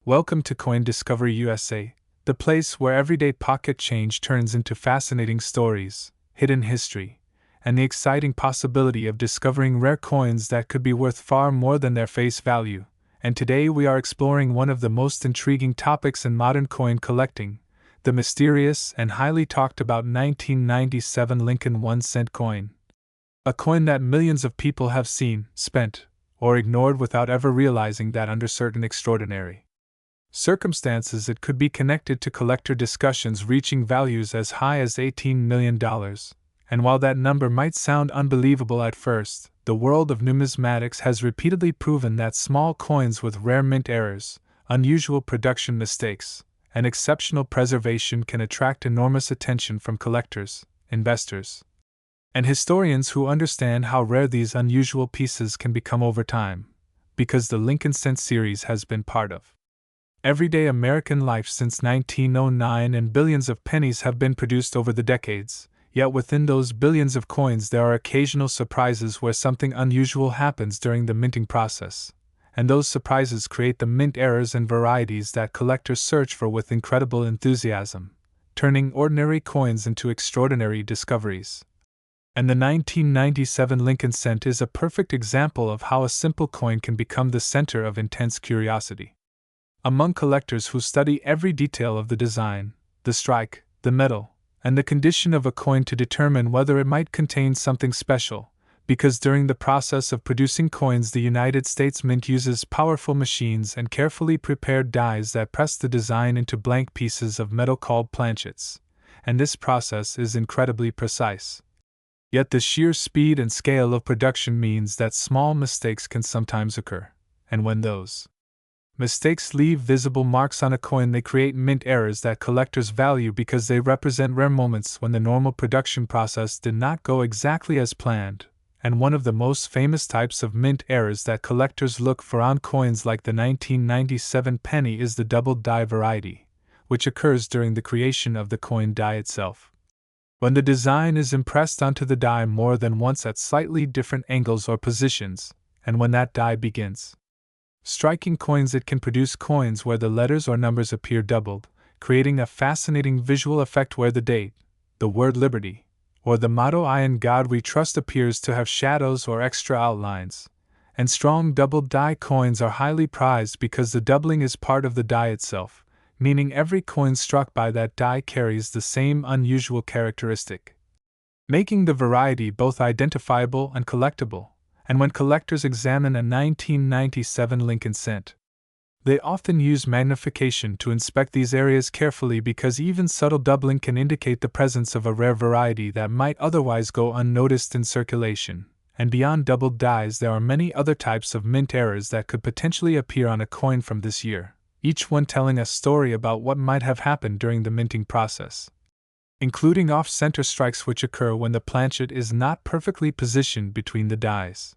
Welcome to Coin Discovery USA, the place where everyday pocket change turns into fascinating stories, hidden history, and the exciting possibility of discovering rare coins that could be worth far more than their face value. And today we are exploring one of the most intriguing topics in modern coin collecting, the mysterious and highly talked about 1997 Lincoln 1-cent coin. A coin that millions of people have seen, spent, or ignored without ever realizing that under certain extraordinary circumstances it could be connected to collector discussions reaching values as high as $18 million. And while that number might sound unbelievable at first, the world of numismatics has repeatedly proven that small coins with rare mint errors, unusual production mistakes, and exceptional preservation can attract enormous attention from collectors, investors, and historians who understand how rare these unusual pieces can become over time, because the Lincoln Cent series has been part of everyday American life since 1909, and billions of pennies have been produced over the decades. Yet within those billions of coins there are occasional surprises where something unusual happens during the minting process, and those surprises create the mint errors and varieties that collectors search for with incredible enthusiasm, turning ordinary coins into extraordinary discoveries. And the 1997 Lincoln Cent is a perfect example of how a simple coin can become the center of intense curiosity. Among collectors who study every detail of the design, the strike, the metal, and the condition of a coin to determine whether it might contain something special, because during the process of producing coins the United States Mint uses powerful machines and carefully prepared dies that press the design into blank pieces of metal called planchets, and this process is incredibly precise. Yet the sheer speed and scale of production means that small mistakes can sometimes occur, and when those mistakes leave visible marks on a coin, they create mint errors that collectors value because they represent rare moments when the normal production process did not go exactly as planned. And one of the most famous types of mint errors that collectors look for on coins like the 1997 penny is the doubled die variety, which occurs during the creation of the coin die itself. When the design is impressed onto the die more than once at slightly different angles or positions, and when that die begins striking coins, it can produce coins where the letters or numbers appear doubled, creating a fascinating visual effect where the date, the word liberty, or the motto "I in God We Trust" appears to have shadows or extra outlines. And strong doubled die coins are highly prized because the doubling is part of the die itself, meaning every coin struck by that die carries the same unusual characteristic, making the variety both identifiable and collectible. And when collectors examine a 1997 Lincoln Cent, they often use magnification to inspect these areas carefully because even subtle doubling can indicate the presence of a rare variety that might otherwise go unnoticed in circulation. And beyond doubled dies, there are many other types of mint errors that could potentially appear on a coin from this year, each one telling a story about what might have happened during the minting process, including off-center strikes which occur when the planchet is not perfectly positioned between the dies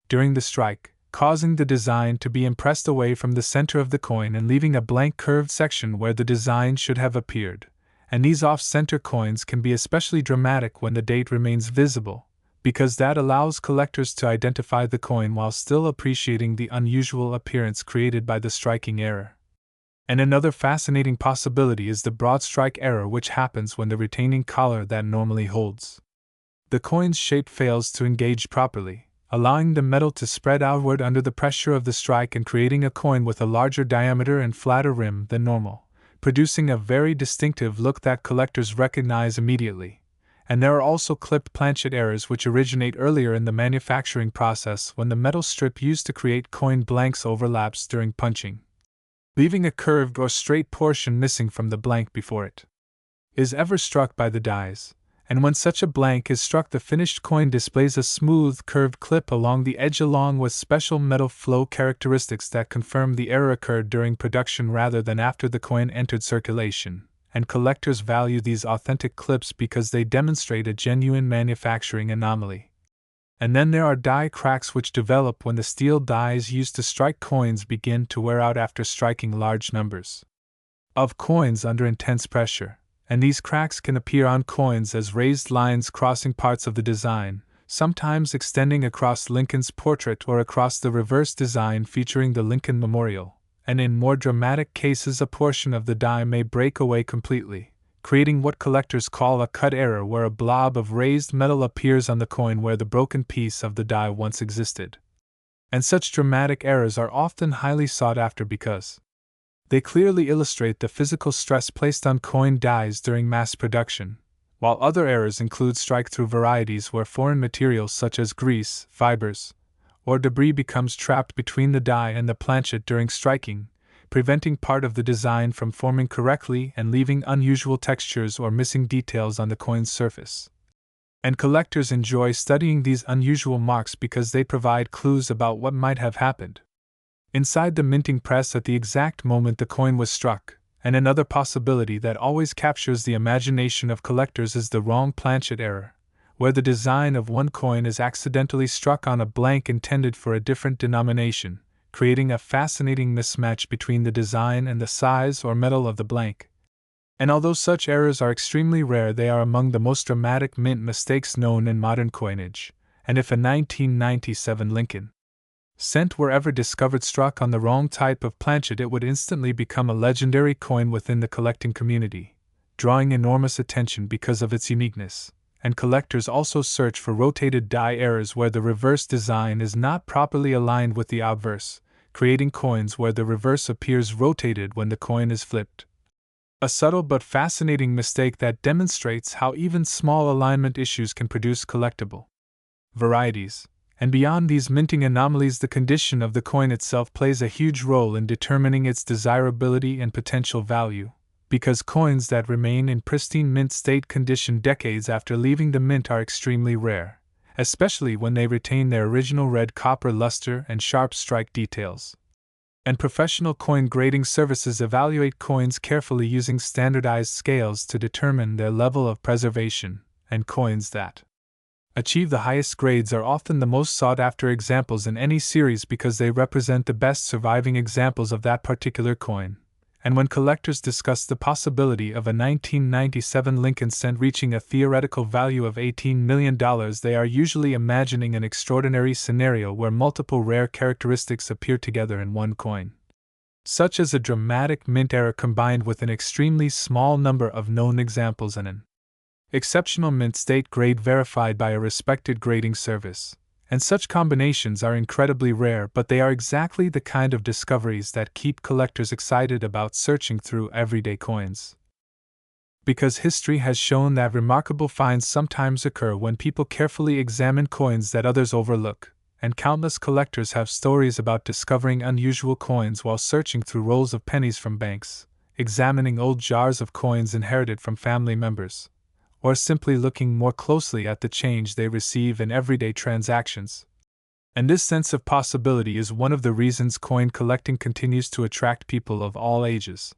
during the strike, causing the design to be impressed away from the center of the coin and leaving a blank curved section where the design should have appeared. And these off-center coins can be especially dramatic when the date remains visible, because that allows collectors to identify the coin while still appreciating the unusual appearance created by the striking error. And another fascinating possibility is the broad strike error, which happens when the retaining collar that normally holds the coin's shape fails to engage properly, allowing the metal to spread outward under the pressure of the strike and creating a coin with a larger diameter and flatter rim than normal, producing a very distinctive look that collectors recognize immediately. And there are also clipped planchet errors which originate earlier in the manufacturing process when the metal strip used to create coin blanks overlaps during punching, leaving a curved or straight portion missing from the blank before it is ever struck by the dies. And when such a blank is struck, the finished coin displays a smooth, curved clip along the edge along with special metal flow characteristics that confirm the error occurred during production rather than after the coin entered circulation. And collectors value these authentic clips because they demonstrate a genuine manufacturing anomaly. And then there are die cracks which develop when the steel dies used to strike coins begin to wear out after striking large numbers of coins under intense pressure. And these cracks can appear on coins as raised lines crossing parts of the design, sometimes extending across Lincoln's portrait or across the reverse design featuring the Lincoln Memorial, and in more dramatic cases a portion of the die may break away completely, creating what collectors call a cut error, where a blob of raised metal appears on the coin where the broken piece of the die once existed. And such dramatic errors are often highly sought after because they clearly illustrate the physical stress placed on coin dies during mass production, while other errors include strike-through varieties where foreign materials such as grease, fibers, or debris becomes trapped between the die and the planchet during striking, preventing part of the design from forming correctly and leaving unusual textures or missing details on the coin's surface. And collectors enjoy studying these unusual marks because they provide clues about what might have happened inside the minting press at the exact moment the coin was struck. And another possibility that always captures the imagination of collectors is the wrong planchet error, where the design of one coin is accidentally struck on a blank intended for a different denomination, creating a fascinating mismatch between the design and the size or metal of the blank. And although such errors are extremely rare, they are among the most dramatic mint mistakes known in modern coinage. And if a 1997 Lincoln cent were ever discovered struck on the wrong type of planchet, it would instantly become a legendary coin within the collecting community, drawing enormous attention because of its uniqueness. And collectors also search for rotated die errors where the reverse design is not properly aligned with the obverse, creating coins where the reverse appears rotated when the coin is flipped. A subtle but fascinating mistake that demonstrates how even small alignment issues can produce collectible varieties. And beyond these minting anomalies, the condition of the coin itself plays a huge role in determining its desirability and potential value, because coins that remain in pristine mint state condition decades after leaving the mint are extremely rare, especially when they retain their original red copper luster and sharp strike details. And professional coin grading services evaluate coins carefully using standardized scales to determine their level of preservation, and coins that achieve the highest grades are often the most sought-after examples in any series because they represent the best surviving examples of that particular coin. And when collectors discuss the possibility of a 1997 Lincoln cent reaching a theoretical value of $18 million, they are usually imagining an extraordinary scenario where multiple rare characteristics appear together in one coin, such as a dramatic mint error combined with an extremely small number of known examples and an exceptional mint state grade verified by a respected grading service. And such combinations are incredibly rare, but they are exactly the kind of discoveries that keep collectors excited about searching through everyday coins. Because history has shown that remarkable finds sometimes occur when people carefully examine coins that others overlook, and countless collectors have stories about discovering unusual coins while searching through rolls of pennies from banks, examining old jars of coins inherited from family members, or simply looking more closely at the change they receive in everyday transactions. And this sense of possibility is one of the reasons coin collecting continues to attract people of all ages.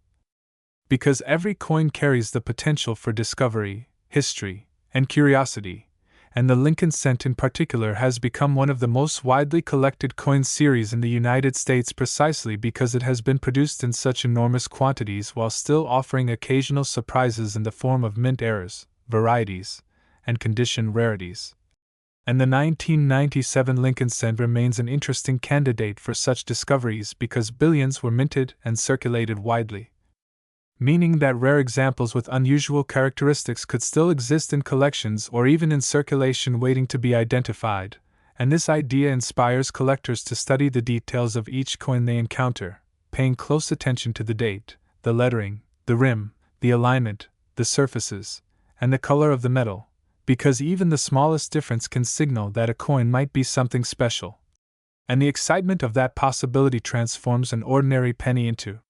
Because every coin carries the potential for discovery, history, and curiosity, and the Lincoln cent in particular has become one of the most widely collected coin series in the United States precisely because it has been produced in such enormous quantities while still offering occasional surprises in the form of mint errors, varieties, and condition rarities. And the 1997 Lincoln cent remains an interesting candidate for such discoveries because billions were minted and circulated widely, meaning that rare examples with unusual characteristics could still exist in collections or even in circulation waiting to be identified, and this idea inspires collectors to study the details of each coin they encounter, paying close attention to the date, the lettering, the rim, the alignment, the surfaces, and the color of the metal, because even the smallest difference can signal that a coin might be something special. And the excitement of that possibility transforms an ordinary penny into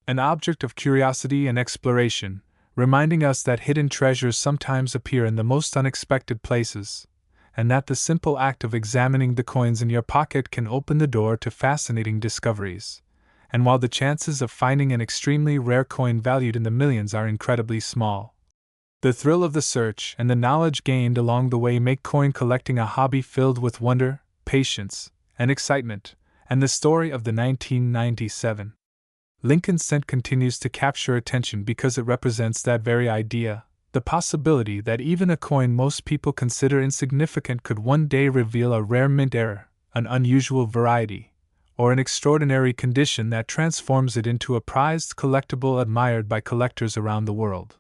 an object of curiosity and exploration, reminding us that hidden treasures sometimes appear in the most unexpected places, and that the simple act of examining the coins in your pocket can open the door to fascinating discoveries. And while the chances of finding an extremely rare coin valued in the millions are incredibly small, the thrill of the search and the knowledge gained along the way make coin collecting a hobby filled with wonder, patience, and excitement, and the story of the 1997 Lincoln cent continues to capture attention because it represents that very idea, the possibility that even a coin most people consider insignificant could one day reveal a rare mint error, an unusual variety, or an extraordinary condition that transforms it into a prized collectible admired by collectors around the world.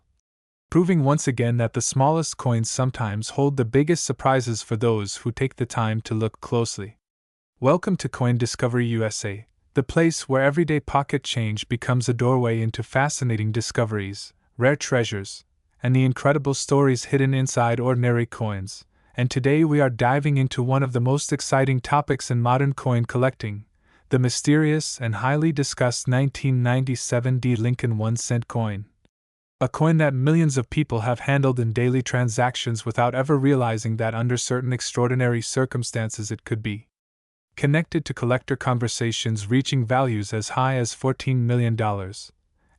Proving once again that the smallest coins sometimes hold the biggest surprises for those who take the time to look closely. Welcome to Coin Discovery USA, the place where everyday pocket change becomes a doorway into fascinating discoveries, rare treasures, and the incredible stories hidden inside ordinary coins. And today we are diving into one of the most exciting topics in modern coin collecting, the mysterious and highly discussed 1997 D Lincoln 1-cent coin. A coin that millions of people have handled in daily transactions without ever realizing that under certain extraordinary circumstances it could be connected to collector conversations reaching values as high as $14 million.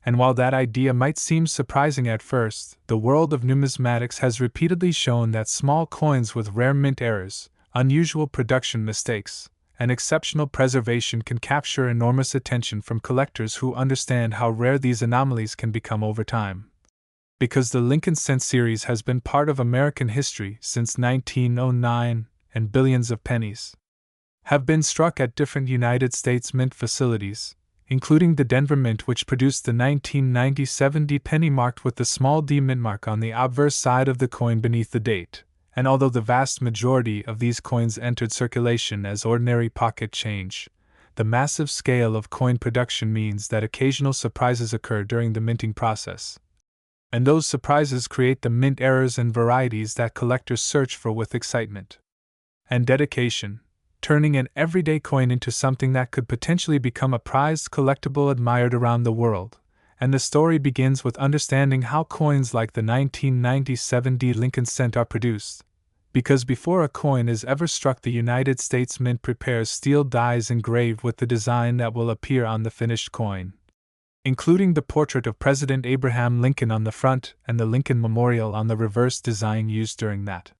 And while that idea might seem surprising at first, the world of numismatics has repeatedly shown that small coins with rare mint errors, unusual production mistakes, and exceptional preservation can capture enormous attention from collectors who understand how rare these anomalies can become over time. Because the Lincoln Cent series has been part of American history since 1909, and billions of pennies have been struck at different United States mint facilities, including the Denver Mint, which produced the 1997 D penny marked with the small d mint mark on the obverse side of the coin beneath the date. And although the vast majority of these coins entered circulation as ordinary pocket change, the massive scale of coin production means that occasional surprises occur during the minting process. And those surprises create the mint errors and varieties that collectors search for with excitement and dedication, turning an everyday coin into something that could potentially become a prized collectible admired around the world. And the story begins with understanding how coins like the 1997 D Lincoln Cent are produced. Because before a coin is ever struck, the United States Mint prepares steel dies engraved with the design that will appear on the finished coin, including the portrait of President Abraham Lincoln on the front and the Lincoln Memorial on the reverse, design used during that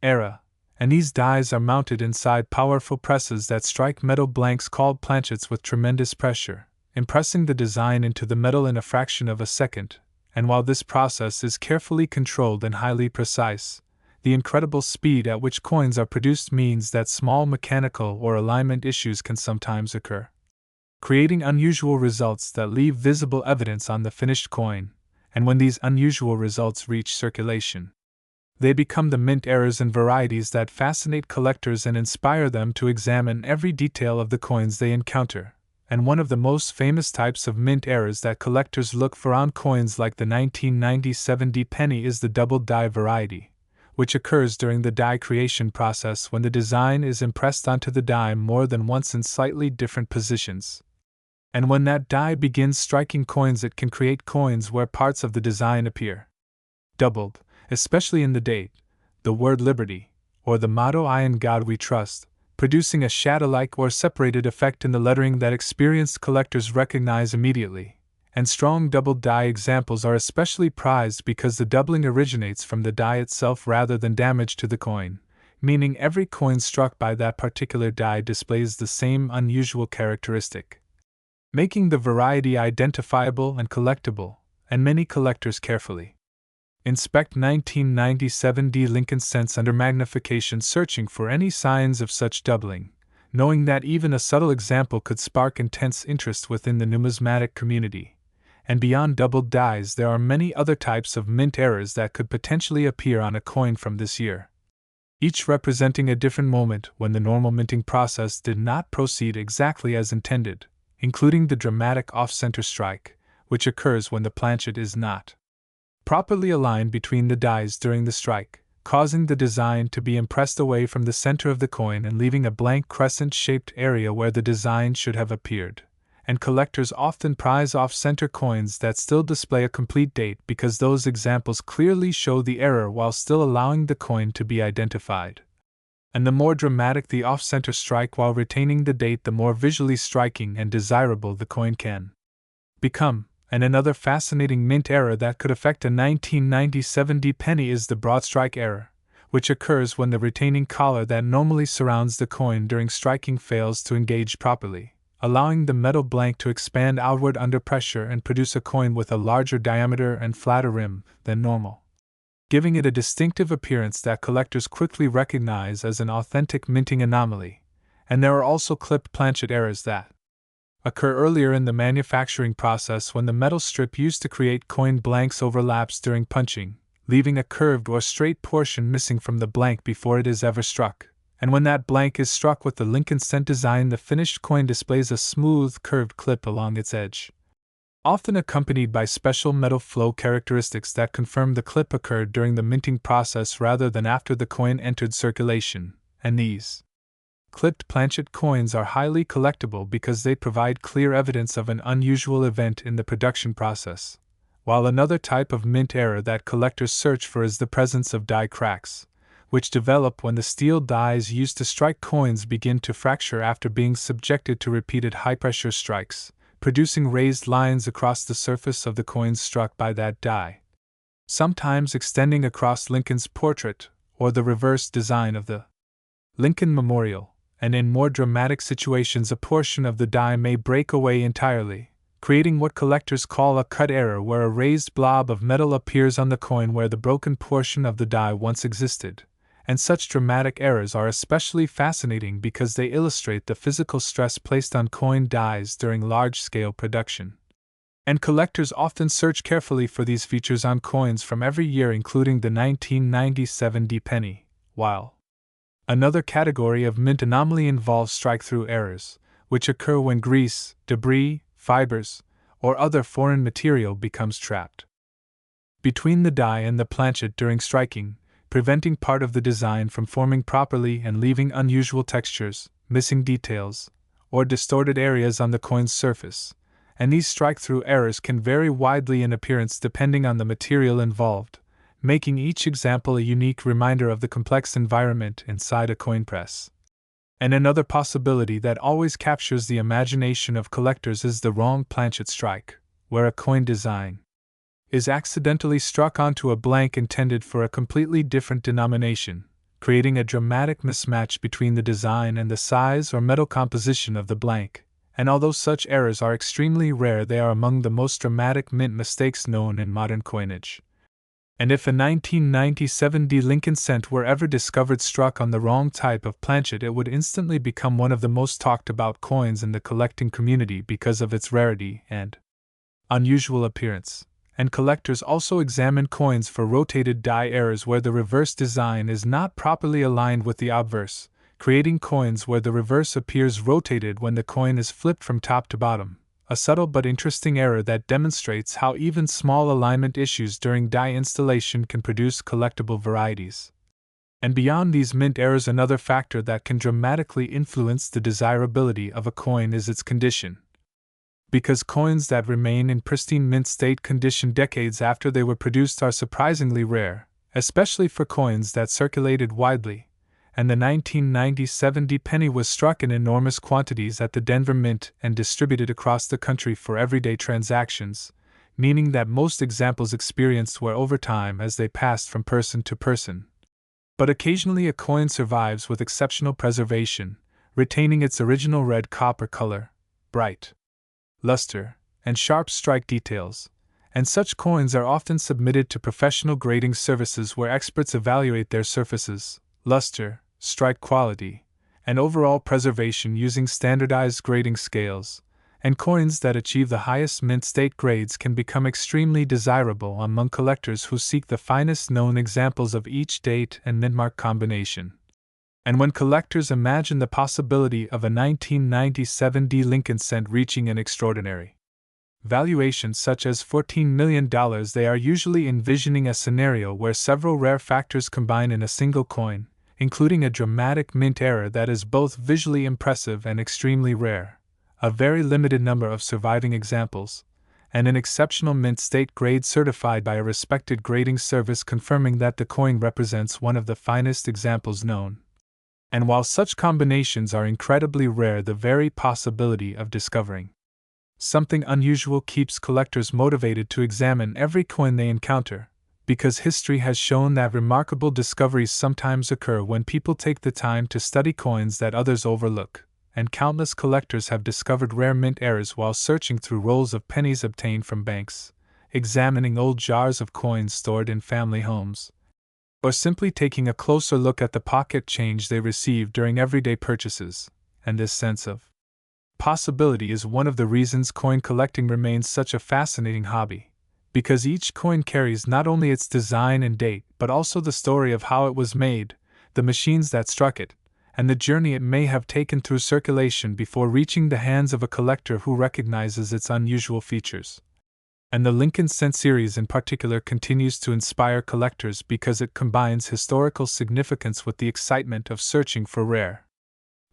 era. And these dies are mounted inside powerful presses that strike metal blanks called planchets with tremendous pressure, impressing the design into the metal in a fraction of a second. And while this process is carefully controlled and highly precise, the incredible speed at which coins are produced means that small mechanical or alignment issues can sometimes occur, creating unusual results that leave visible evidence on the finished coin. And when these unusual results reach circulation, they become the mint errors and varieties that fascinate collectors and inspire them to examine every detail of the coins they encounter. And one of the most famous types of mint errors that collectors look for on coins like the 1997 D penny is the double die variety, which occurs during the die creation process when the design is impressed onto the die more than once in slightly different positions. And when that die begins striking coins, it can create coins where parts of the design appear doubled, especially in the date, the word liberty, or the motto "I in God we trust," producing a shadow-like or separated effect in the lettering that experienced collectors recognize immediately. And strong double die examples are especially prized because the doubling originates from the die itself rather than damage to the coin, meaning every coin struck by that particular die displays the same unusual characteristic, making the variety identifiable and collectible. And many collectors carefully inspect 1997 D Lincoln Cents under magnification, searching for any signs of such doubling, knowing that even a subtle example could spark intense interest within the numismatic community. And beyond doubled dies, there are many other types of mint errors that could potentially appear on a coin from this year, each representing a different moment when the normal minting process did not proceed exactly as intended, including the dramatic off-center strike, which occurs when the planchet is not properly aligned between the dies during the strike, causing the design to be impressed away from the center of the coin and leaving a blank crescent-shaped area where the design should have appeared. And collectors often prize off-center coins that still display a complete date because those examples clearly show the error while still allowing the coin to be identified. And the more dramatic the off-center strike while retaining the date, the more visually striking and desirable the coin can become. And another fascinating mint error that could affect a 1997 D penny is the broad strike error, which occurs when the retaining collar that normally surrounds the coin during striking fails to engage properly, allowing the metal blank to expand outward under pressure and produce a coin with a larger diameter and flatter rim than normal, giving it a distinctive appearance that collectors quickly recognize as an authentic minting anomaly. And there are also clipped planchet errors that occur earlier in the manufacturing process when the metal strip used to create coin blanks overlaps during punching, leaving a curved or straight portion missing from the blank before it is ever struck. And when that blank is struck with the Lincoln cent design, the finished coin displays a smooth, curved clip along its edge, often accompanied by special metal flow characteristics that confirm the clip occurred during the minting process rather than after the coin entered circulation. And these clipped planchet coins are highly collectible because they provide clear evidence of an unusual event in the production process, while another type of mint error that collectors search for is the presence of die cracks, which develop when the steel dies used to strike coins begin to fracture after being subjected to repeated high-pressure strikes, producing raised lines across the surface of the coins struck by that die, sometimes extending across Lincoln's portrait or the reverse design of the Lincoln Memorial. And in more dramatic situations a portion of the die may break away entirely, creating what collectors call a cut error, where a raised blob of metal appears on the coin where the broken portion of the die once existed. And such dramatic errors are especially fascinating because they illustrate the physical stress placed on coin dies during large-scale production. And collectors often search carefully for these features on coins from every year, including the 1997 D penny, while another category of mint anomaly involves strike-through errors, which occur when grease, debris, fibers, or other foreign material becomes trapped between the die and the planchet during striking, preventing part of the design from forming properly and leaving unusual textures, missing details, or distorted areas on the coin's surface. And these strike-through errors can vary widely in appearance depending on the material involved, making each example a unique reminder of the complex environment inside a coin press. And another possibility that always captures the imagination of collectors is the wrong planchet strike, where a coin design is accidentally struck onto a blank intended for a completely different denomination, creating a dramatic mismatch between the design and the size or metal composition of the blank. And although such errors are extremely rare, they are among the most dramatic mint mistakes known in modern coinage. And if a 1997 D Lincoln cent were ever discovered struck on the wrong type of planchet, it would instantly become one of the most talked about coins in the collecting community because of its rarity and unusual appearance. And collectors also examine coins for rotated die errors where the reverse design is not properly aligned with the obverse, creating coins where the reverse appears rotated when the coin is flipped from top to bottom. A subtle but interesting error that demonstrates how even small alignment issues during die installation can produce collectible varieties. And beyond these mint errors, another factor that can dramatically influence the desirability of a coin is its condition. Because coins that remain in pristine mint state condition decades after they were produced are surprisingly rare, especially for coins that circulated widely. And the 1997 D penny was struck in enormous quantities at the Denver Mint and distributed across the country for everyday transactions, meaning that most examples experienced wear over time as they passed from person to person. But occasionally a coin survives with exceptional preservation, retaining its original red copper color, bright luster, and sharp strike details, and such coins are often submitted to professional grading services where experts evaluate their surfaces, luster, strike quality, and overall preservation using standardized grading scales, and coins that achieve the highest mint state grades can become extremely desirable among collectors who seek the finest known examples of each date and mintmark combination. And when collectors imagine the possibility of a 1997 D Lincoln cent reaching an extraordinary valuation such as $14 million, they are usually envisioning a scenario where several rare factors combine in a single coin, including a dramatic mint error that is both visually impressive and extremely rare, a very limited number of surviving examples, and an exceptional mint state grade certified by a respected grading service confirming that the coin represents one of the finest examples known. And while such combinations are incredibly rare, the very possibility of discovering something unusual keeps collectors motivated to examine every coin they encounter, because history has shown that remarkable discoveries sometimes occur when people take the time to study coins that others overlook, and countless collectors have discovered rare mint errors while searching through rolls of pennies obtained from banks, examining old jars of coins stored in family homes, or simply taking a closer look at the pocket change they received during everyday purchases. and this sense of possibility is one of the reasons coin collecting remains such a fascinating hobby, because each coin carries not only its design and date but also the story of how it was made, the machines that struck it, and the journey it may have taken through circulation before reaching the hands of a collector who recognizes its unusual features. And the Lincoln Cent series in particular continues to inspire collectors because it combines historical significance with the excitement of searching for rare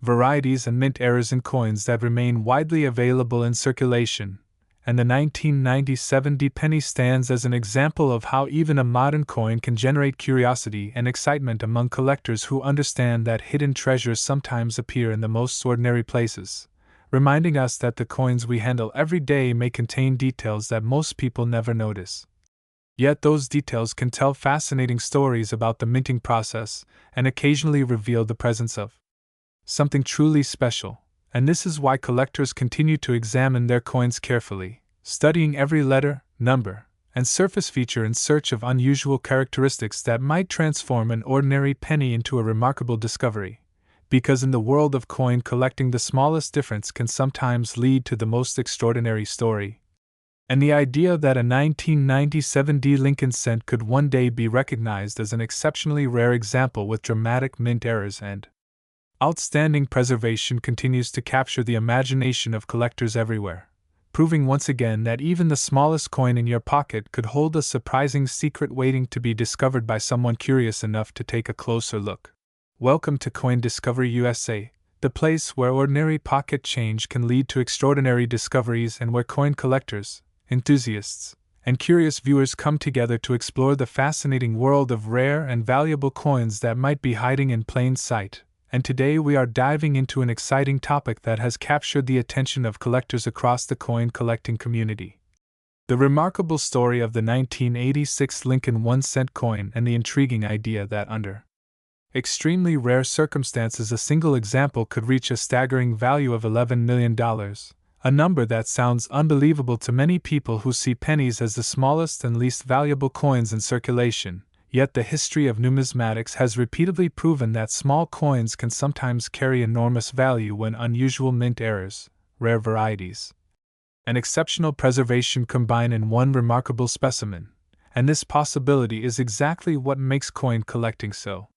varieties and mint errors in coins that remain widely available in circulation, and the 1997 penny stands as an example of how even a modern coin can generate curiosity and excitement among collectors who understand that hidden treasures sometimes appear in the most ordinary places, reminding us that the coins we handle every day may contain details that most people never notice. Yet those details can tell fascinating stories about the minting process and occasionally reveal the presence of something truly special, and this is why collectors continue to examine their coins carefully, studying every letter, number, and surface feature in search of unusual characteristics that might transform an ordinary penny into a remarkable discovery. Because in the world of coin collecting, the smallest difference can sometimes lead to the most extraordinary story. And the idea that a 1997 Lincoln Cent could one day be recognized as an exceptionally rare example with dramatic mint errors and outstanding preservation continues to capture the imagination of collectors everywhere, proving once again that even the smallest coin in your pocket could hold a surprising secret waiting to be discovered by someone curious enough to take a closer look. Welcome to Coin Discovery USA, the place where ordinary pocket change can lead to extraordinary discoveries and where coin collectors, enthusiasts, and curious viewers come together to explore the fascinating world of rare and valuable coins that might be hiding in plain sight. And today we are diving into an exciting topic that has captured the attention of collectors across the coin collecting community. The remarkable story of the 1986 Lincoln 1-cent coin and the intriguing idea that under extremely rare circumstances a single example could reach a staggering value of $11 million, a number that sounds unbelievable to many people who see pennies as the smallest and least valuable coins in circulation. Yet the history of numismatics has repeatedly proven that small coins can sometimes carry enormous value when unusual mint errors, rare varieties, and exceptional preservation combine in one remarkable specimen, and this possibility is exactly what makes coin collecting so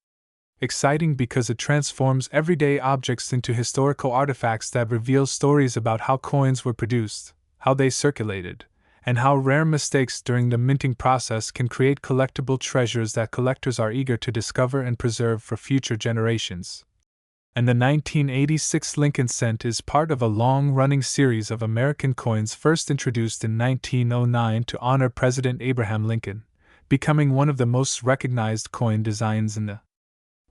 exciting, because it transforms everyday objects into historical artifacts that reveal stories about how coins were produced, how they circulated, and how rare mistakes during the minting process can create collectible treasures that collectors are eager to discover and preserve for future generations. And the 1986 Lincoln Cent is part of a long-running series of American coins first introduced in 1909 to honor President Abraham Lincoln, becoming one of the most recognized coin designs in the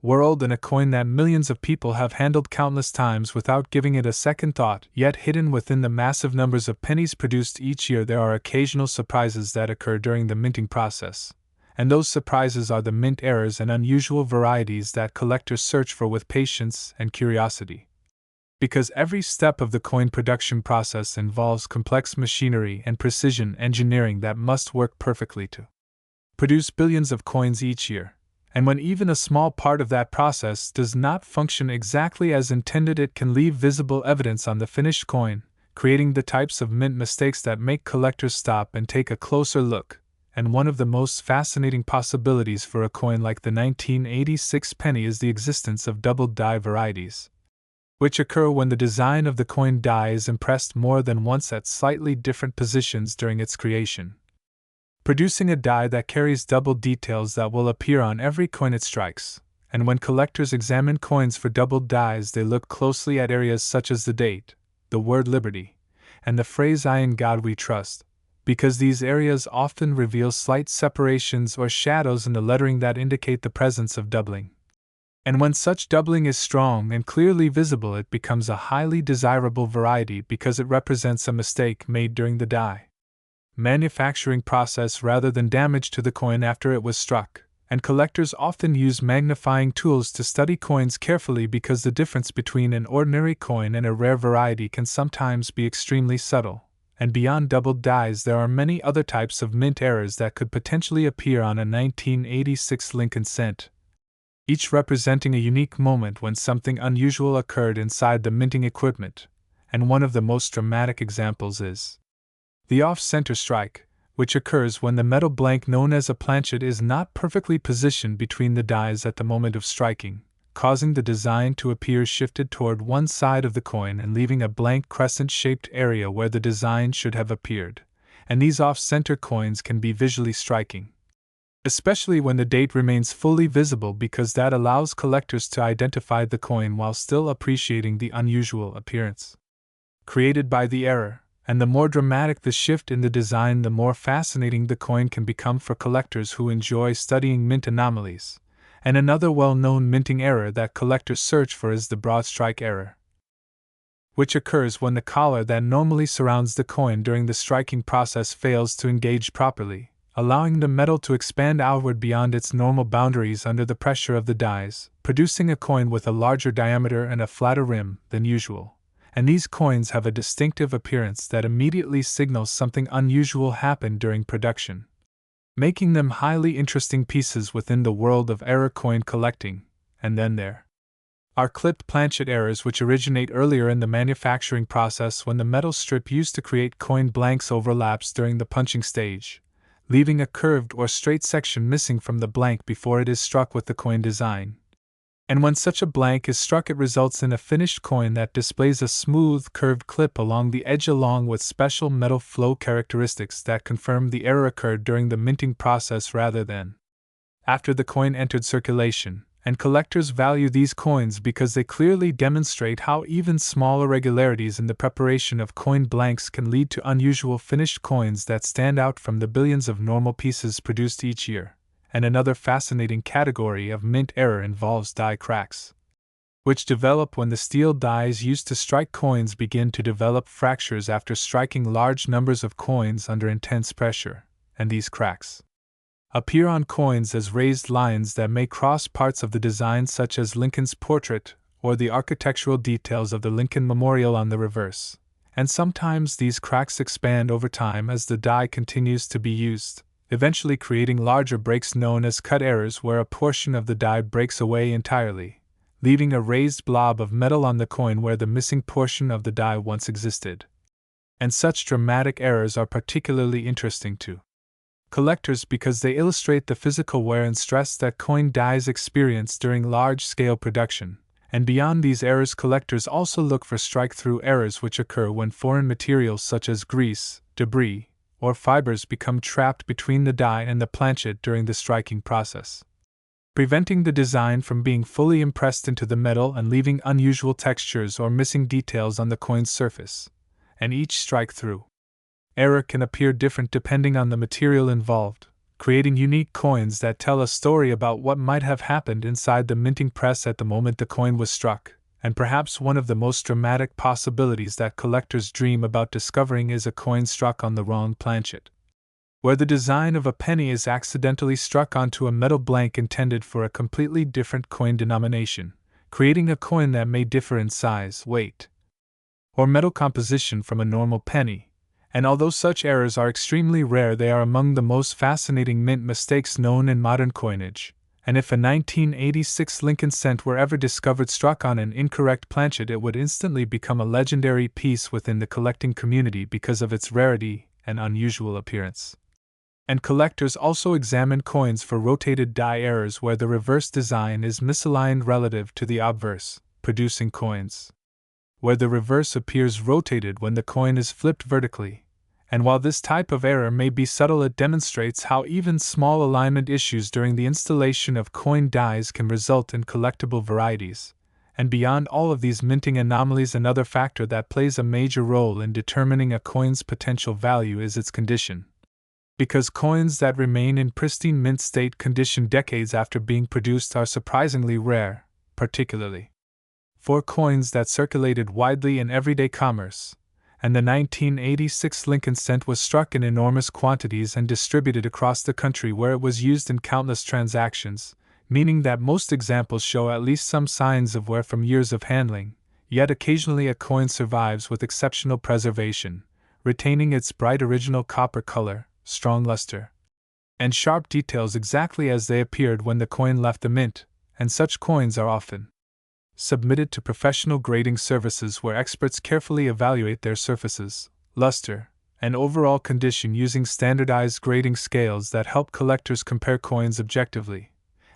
world, and a coin that millions of people have handled countless times without giving it a second thought. Yet hidden within the massive numbers of pennies produced each year, there are occasional surprises that occur during the minting process, and those surprises are the mint errors and unusual varieties that collectors search for with patience and curiosity. Because every step of the coin production process involves complex machinery and precision engineering that must work perfectly to produce billions of coins each year. And when even a small part of that process does not function exactly as intended, it can leave visible evidence on the finished coin, creating the types of mint mistakes that make collectors stop and take a closer look. And one of the most fascinating possibilities for a coin like the 1986 penny is the existence of double die varieties, which occur when the design of the coin die is impressed more than once at slightly different positions during its creation, producing a die that carries double details that will appear on every coin it strikes. And when collectors examine coins for doubled dies, they look closely at areas such as the date, the word liberty, and the phrase "I in God we trust," because these areas often reveal slight separations or shadows in the lettering that indicate the presence of doubling. And when such doubling is strong and clearly visible, it becomes a highly desirable variety because it represents a mistake made during the die manufacturing process rather than damage to the coin after it was struck. And collectors often use magnifying tools to study coins carefully because the difference between an ordinary coin and a rare variety can sometimes be extremely subtle. And beyond doubled dies, there are many other types of mint errors that could potentially appear on a 1986 Lincoln Cent. each representing a unique moment when something unusual occurred inside the minting equipment, and one of the most dramatic examples is the off-center strike, which occurs when the metal blank known as a planchet is not perfectly positioned between the dies at the moment of striking, causing the design to appear shifted toward one side of the coin and leaving a blank crescent-shaped area where the design should have appeared, and these off-center coins can be visually striking, especially when the date remains fully visible, because that allows collectors to identify the coin while still appreciating the unusual appearance created by the error. And the more dramatic the shift in the design, the more fascinating the coin can become for collectors who enjoy studying mint anomalies. And another well-known minting error that collectors search for is the broad strike error, which occurs when the collar that normally surrounds the coin during the striking process fails to engage properly, allowing the metal to expand outward beyond its normal boundaries under the pressure of the dies, producing a coin with a larger diameter and a flatter rim than usual. And these coins have a distinctive appearance that immediately signals something unusual happened during production, making them highly interesting pieces within the world of error coin collecting. And then there are clipped planchet errors, which originate earlier in the manufacturing process when the metal strip used to create coin blanks overlaps during the punching stage, leaving a curved or straight section missing from the blank before it is struck with the coin design. And when such a blank is struck, it results in a finished coin that displays a smooth, curved clip along the edge along with special metal flow characteristics that confirm the error occurred during the minting process rather than after the coin entered circulation. And collectors value these coins because they clearly demonstrate how even small irregularities in the preparation of coin blanks can lead to unusual finished coins that stand out from the billions of normal pieces produced each year. And another fascinating category of mint error involves die cracks, which develop when the steel dies used to strike coins begin to develop fractures after striking large numbers of coins under intense pressure, and these cracks appear on coins as raised lines that may cross parts of the design, such as Lincoln's portrait or the architectural details of the Lincoln Memorial on the reverse. And sometimes these cracks expand over time as the die continues to be used, eventually creating larger breaks known as cut errors, where a portion of the die breaks away entirely, leaving a raised blob of metal on the coin where the missing portion of the die once existed. And such dramatic errors are particularly interesting to collectors because they illustrate the physical wear and stress that coin dies experience during large-scale production. And beyond these errors, collectors also look for strike-through errors, which occur when foreign materials such as grease, debris, or fibers become trapped between the die and the planchet during the striking process, preventing the design from being fully impressed into the metal and leaving unusual textures or missing details on the coin's surface. And each strike-through error can appear different depending on the material involved, creating unique coins that tell a story about what might have happened inside the minting press at the moment the coin was struck. And perhaps one of the most dramatic possibilities that collectors dream about discovering is a coin struck on the wrong planchet, where the design of a penny is accidentally struck onto a metal blank intended for a completely different coin denomination, creating a coin that may differ in size, weight, or metal composition from a normal penny. And although such errors are extremely rare, they are among the most fascinating mint mistakes known in modern coinage. And if a 1986 Lincoln cent were ever discovered struck on an incorrect planchet, it would instantly become a legendary piece within the collecting community because of its rarity and unusual appearance. And collectors also examine coins for rotated die errors where the reverse design is misaligned relative to the obverse, producing coins where the reverse appears rotated when the coin is flipped vertically. And while this type of error may be subtle, it demonstrates how even small alignment issues during the installation of coin dies can result in collectible varieties. And beyond all of these minting anomalies, another factor that plays a major role in determining a coin's potential value is its condition. Because coins that remain in pristine mint state condition decades after being produced are surprisingly rare, particularly for coins that circulated widely in everyday commerce. And the 1986 Lincoln cent was struck in enormous quantities and distributed across the country, where it was used in countless transactions, meaning that most examples show at least some signs of wear from years of handling, yet occasionally a coin survives with exceptional preservation, retaining its bright original copper color, strong luster, and sharp details exactly as they appeared when the coin left the mint. and such coins are often submitted to professional grading services where experts carefully evaluate their surfaces, luster, and overall condition using standardized grading scales that help collectors compare coins objectively.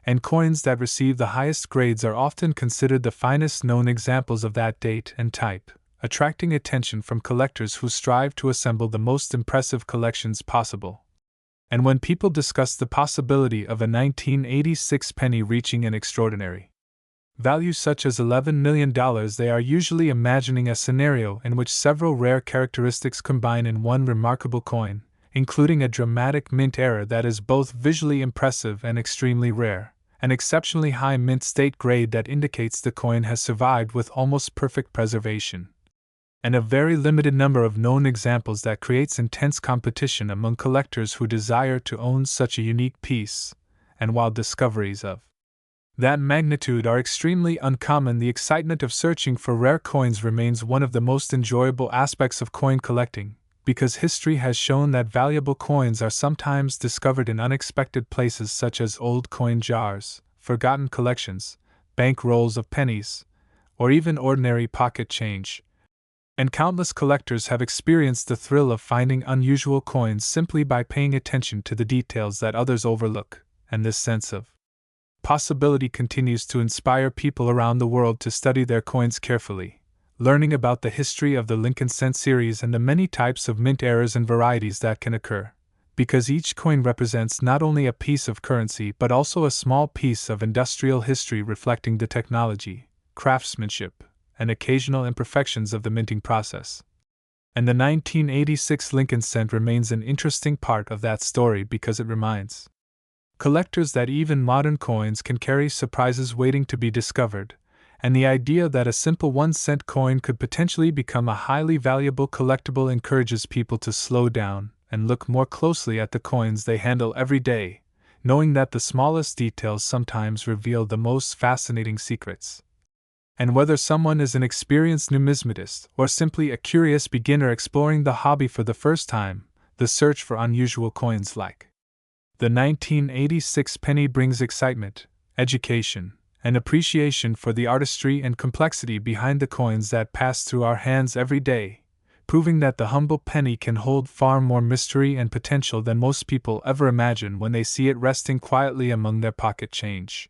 And coins that receive the highest grades are often considered the finest known examples of that date and type, attracting attention from collectors who strive to assemble the most impressive collections possible. And when people discuss the possibility of a 1986 penny reaching an extraordinary value such as $11 million, they are usually imagining a scenario in which several rare characteristics combine in one remarkable coin, including a dramatic mint error that is both visually impressive and extremely rare, an exceptionally high mint state grade that indicates the coin has survived with almost perfect preservation, and a very limited number of known examples that creates intense competition among collectors who desire to own such a unique piece. And while discoveries of that magnitude are extremely uncommon, the excitement of searching for rare coins remains one of the most enjoyable aspects of coin collecting, because history has shown that valuable coins are sometimes discovered in unexpected places such as old coin jars, forgotten collections, bank rolls of pennies, or even ordinary pocket change. And countless collectors have experienced the thrill of finding unusual coins simply by paying attention to the details that others overlook, and this sense of possibility continues to inspire people around the world to study their coins carefully, learning about the history of the Lincoln cent series and the many types of mint errors and varieties that can occur, because each coin represents not only a piece of currency but also a small piece of industrial history reflecting the technology, craftsmanship, and occasional imperfections of the minting process. And the 1986 Lincoln cent remains an interesting part of that story because it reminds collectors that even modern coins can carry surprises waiting to be discovered, and the idea that a simple 1-cent coin could potentially become a highly valuable collectible encourages people to slow down and look more closely at the coins they handle every day, knowing that the smallest details sometimes reveal the most fascinating secrets. And whether someone is an experienced numismatist or simply a curious beginner exploring the hobby for the first time, the search for unusual coins like the 1986 penny brings excitement, education, and appreciation for the artistry and complexity behind the coins that pass through our hands every day, proving that the humble penny can hold far more mystery and potential than most people ever imagine when they see it resting quietly among their pocket change.